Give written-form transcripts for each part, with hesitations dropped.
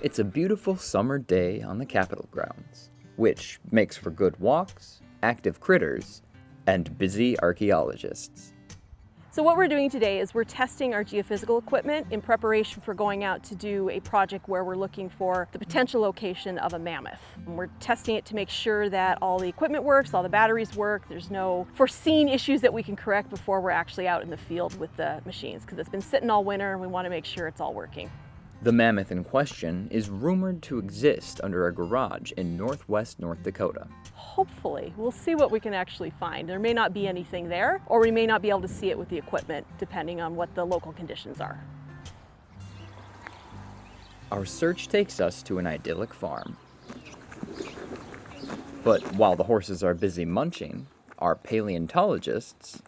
It's a beautiful summer day on the Capitol grounds, which makes for good walks, active critters, and busy archaeologists. So what we're doing today is we're testing our geophysical equipment in preparation for going out to do a project where we're looking for the potential location of a mammoth. And we're testing it to make sure that all the equipment works, all the batteries work, there's no foreseen issues that we can correct before we're actually out in the field with the machines, because it's been sitting all winter and we want to make sure it's all working. The mammoth in question is rumored to exist under a garage in northwest North Dakota. Hopefully. We'll see what we can actually find. There may not be anything there, or we may not be able to see it with the equipment, depending on what the local conditions are. Our search takes us to an idyllic farm. But while the horses are busy munching, our paleontologists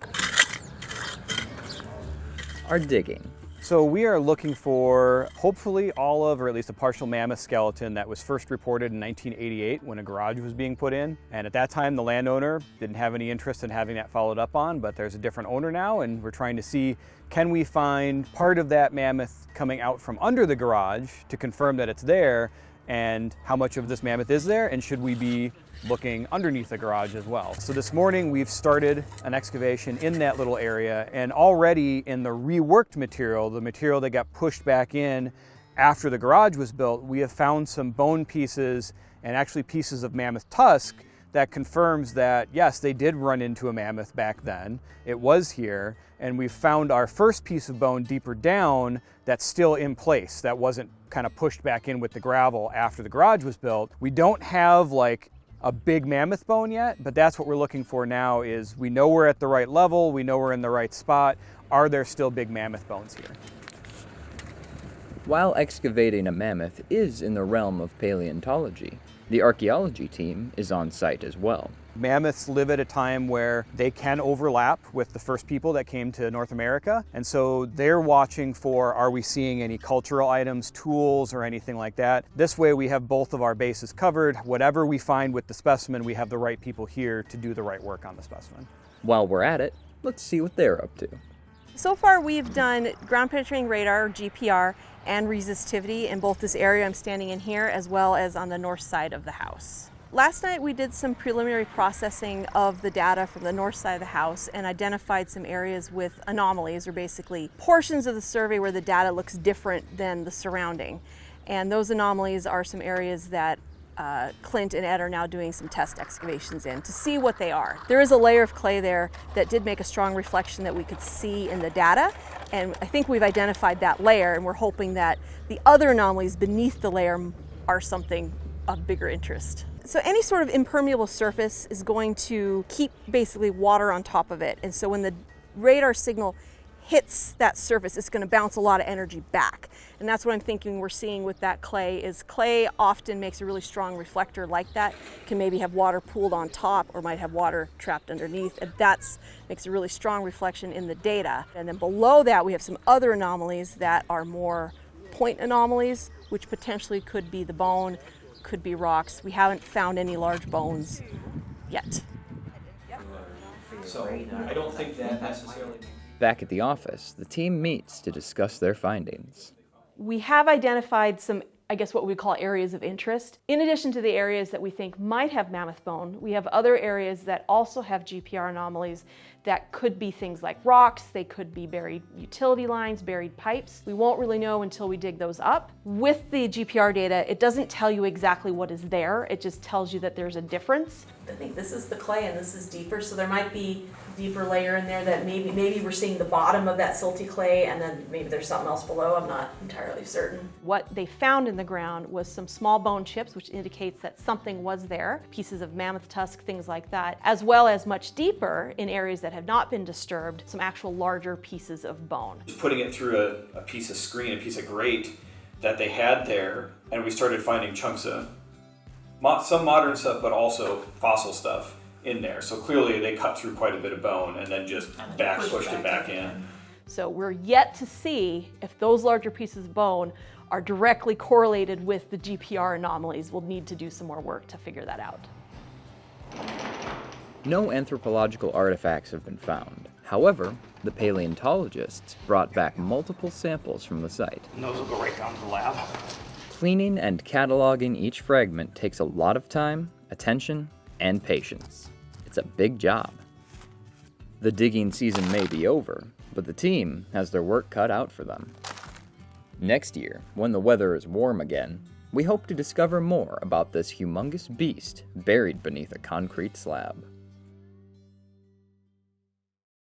are digging. So we are looking for hopefully all of, or at least a partial mammoth skeleton that was first reported in 1988 when a garage was being put in. And at that time, the landowner didn't have any interest in having that followed up on, but there's a different owner now, and we're trying to see, can we find part of that mammoth coming out from under the garage to confirm that it's there, and how much of this mammoth is there, and should we be looking underneath the garage as well. So this morning we've started an excavation in that little area, and already in the reworked material, the material that got pushed back in after the garage was built, we have found some bone pieces and actually pieces of mammoth tusk that confirms that yes, they did run into a mammoth back then. It was here, and we've found our first piece of bone deeper down that's still in place, that wasn't kind of pushed back in with the gravel after the garage was built. We don't have like a big mammoth bone yet, but that's what we're looking for now. Is we know we're at the right level, we know we're in the right spot. Are there still big mammoth bones here? While excavating a mammoth is in the realm of paleontology, the archaeology team is on site as well. Mammoths live at a time where they can overlap with the first people that came to North America. And so they're watching for, are we seeing any cultural items, tools, or anything like that? This way we have both of our bases covered. Whatever we find with the specimen, we have the right people here to do the right work on the specimen. While we're at it, let's see what they're up to. So far we've done ground penetrating radar, GPR, and resistivity in both this area I'm standing in here as well as on the north side of the house. Last night we did some preliminary processing of the data from the north side of the house and identified some areas with anomalies, or basically portions of the survey where the data looks different than the surrounding. And those anomalies are some areas that Clint and Ed are now doing some test excavations in to see what they are. There is a layer of clay there that did make a strong reflection that we could see in the data, and I think we've identified that layer, and we're hoping that the other anomalies beneath the layer are something of bigger interest. So any sort of impermeable surface is going to keep basically water on top of it, and so when the radar signal hits that surface, it's going to bounce a lot of energy back. And that's what I'm thinking we're seeing with that clay, is clay often makes a really strong reflector like that, can maybe have water pooled on top or might have water trapped underneath, and that makes a really strong reflection in the data. And then below that we have some other anomalies that are more point anomalies, which potentially could be the bone, could be rocks. We haven't found any large bones yet. So I don't think that necessarily... Back at the office, the team meets to discuss their findings. We have identified some, I guess what we call areas of interest. In addition to the areas that we think might have mammoth bone, we have other areas that also have GPR anomalies that could be things like rocks, they could be buried utility lines, buried pipes. We won't really know until we dig those up. With the GPR data, it doesn't tell you exactly what is there, it just tells you that there's a difference. I think this is the clay and this is deeper, so there might be a deeper layer in there that maybe we're seeing the bottom of that silty clay and then maybe there's something else below, I'm not entirely certain. What they found in the ground was some small bone chips, which indicates that something was there, pieces of mammoth tusk, things like that, as well as much deeper in areas that have not been disturbed, some actual larger pieces of bone. Just putting it through a piece of screen, a piece of grate that they had there, and we started finding chunks of some modern stuff, but also fossil stuff in there. So clearly they cut through quite a bit of bone and then just pushed it back in. So we're yet to see if those larger pieces of bone are directly correlated with the GPR anomalies. We'll need to do some more work to figure that out. No anthropological artifacts have been found. However, the paleontologists brought back multiple samples from the site. And those will go right down to the lab. Cleaning and cataloging each fragment takes a lot of time, attention, and patience. It's a big job. The digging season may be over, but the team has their work cut out for them. Next year, when the weather is warm again, we hope to discover more about this humongous beast buried beneath a concrete slab.